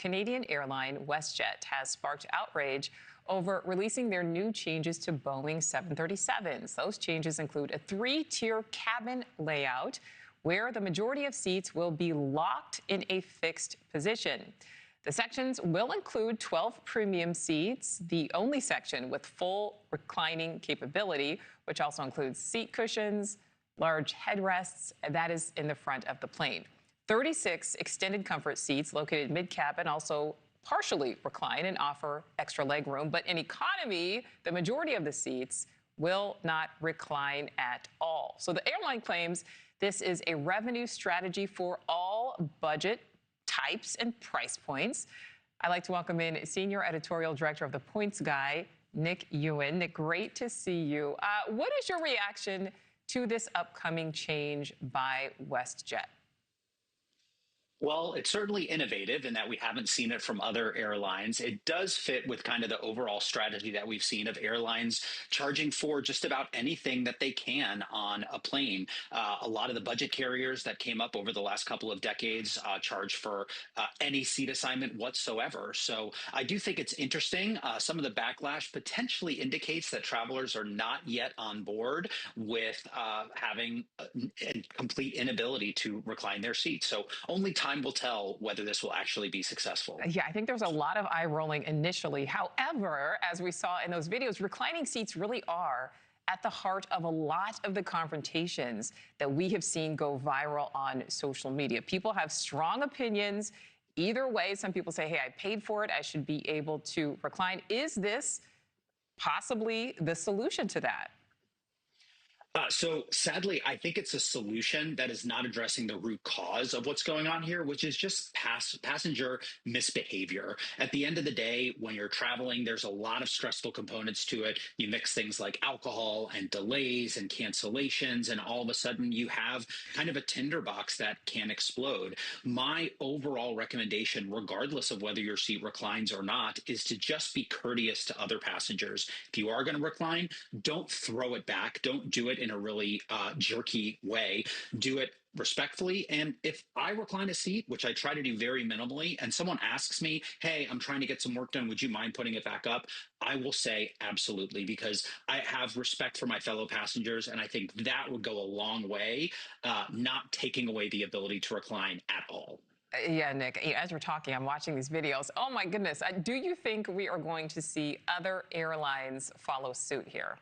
Canadian airline WestJet has sparked outrage over releasing their new changes to Boeing 737s. Those changes include a 3-tier cabin layout where the majority of seats will be locked in a fixed position. The sections will include 12 premium seats, the only section with full reclining capability, which also includes seat cushions, large headrests, and that is in the front of the plane. 36 extended comfort seats located mid-cabin also partially recline and offer extra leg room, but in economy, the majority of the seats will not recline at all. So the airline claims this is a revenue strategy for all budget types and price points. I'd like to welcome in Senior Editorial Director of The Points Guy, Nick Ewen. Nick, great to see you. What is your reaction to this upcoming change by WestJet? Well, it's certainly innovative in that we haven't seen it from other airlines. It does fit with kind of the overall strategy that we've seen of airlines charging for just about anything that they can on a plane. A lot of the budget carriers that came up over the last couple of decades charge for any seat assignment whatsoever. So I do think it's interesting. Some of the backlash potentially indicates that travelers are not yet on board with having a complete inability to recline their seats. So only time will tell whether this will actually be successful. Yeah, I think there's a lot of eye rolling initially. However, as we saw in those videos, reclining seats really are at the heart of a lot of the confrontations that we have seen go viral on social media. People have strong opinions either way. Some people say, hey, I paid for it, I should be able to recline. Is this possibly the solution to that? So sadly, I think it's a solution that is not addressing the root cause of what's going on here, which is just passenger misbehavior. At the end of the day, when you're traveling, there's a lot of stressful components to it. You mix things like alcohol and delays and cancellations, and all of a sudden you have kind of a tinderbox that can explode. My overall recommendation, regardless of whether your seat reclines or not, is to just be courteous to other passengers. If you are going to recline, don't throw it back. Don't do it in a really jerky way. Do it respectfully. And if I recline a seat, which I try to do very minimally, and someone asks me, hey, I'm trying to get some work done, would you mind putting it back up? I will say absolutely, because I have respect for my fellow passengers. And I think that would go a long way, not taking away the ability to recline at all. Yeah, Nick, as we're talking, I'm watching these videos. Oh, my goodness. Do you think we are going to see other airlines follow suit here?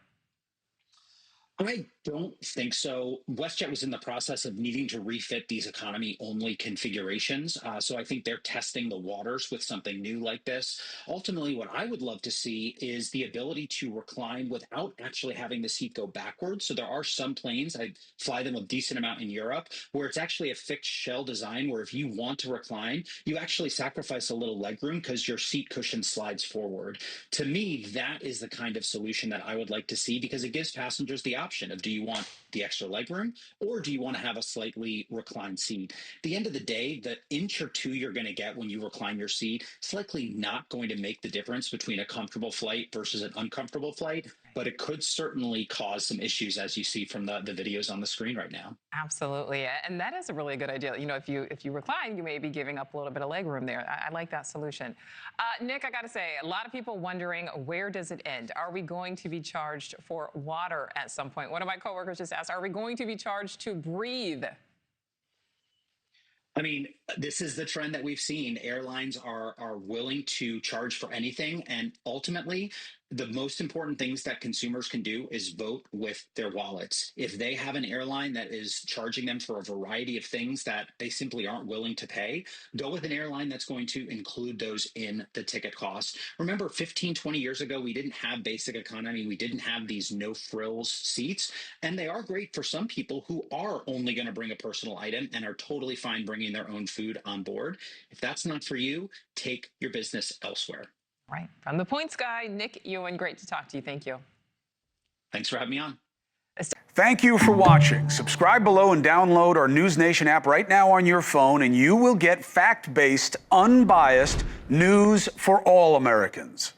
I don't think so. WestJet was in the process of needing to refit these economy-only configurations. So I think they're testing the waters with something new like this. Ultimately, what I would love to see is the ability to recline without actually having the seat go backwards. So there are some planes, I fly them a decent amount in Europe, where it's actually a fixed shell design where if you want to recline, you actually sacrifice a little legroom because your seat cushion slides forward. To me, that is the kind of solution that I would like to see, because it gives passengers the option of, do you want the extra legroom or do you want to have a slightly reclined seat? At the end of the day, the inch or two you're going to get when you recline your seat is likely not going to make the difference between a comfortable flight versus an uncomfortable flight, but it could certainly cause some issues, as you see from the videos on the screen right now. Absolutely, and that is a really good idea. You know, if you recline, you may be giving up a little bit of leg room there. I like that solution. Nick, I got to say, a lot of people wondering, where does it end? Are we going to be charged for water at some point? One of my coworkers just asked, are we going to be charged to breathe? I mean, this is the trend that we've seen. Airlines are willing to charge for anything, and ultimately, the most important things that consumers can do is vote with their wallets. If they have an airline that is charging them for a variety of things that they simply aren't willing to pay, go with an airline that's going to include those in the ticket cost. Remember, 15, 20 years ago, we didn't have basic economy. We didn't have these no frills seats, and they are great for some people who are only going to bring a personal item and are totally fine bringing their own food on board. If that's not for you, take your business elsewhere. Right. From The Points Guy, Nick Ewen, great to talk to you. Thank you. Thanks for having me on. Thank you for watching. Subscribe below and download our NewsNation app right now on your phone, and you will get fact-based, unbiased news for all Americans.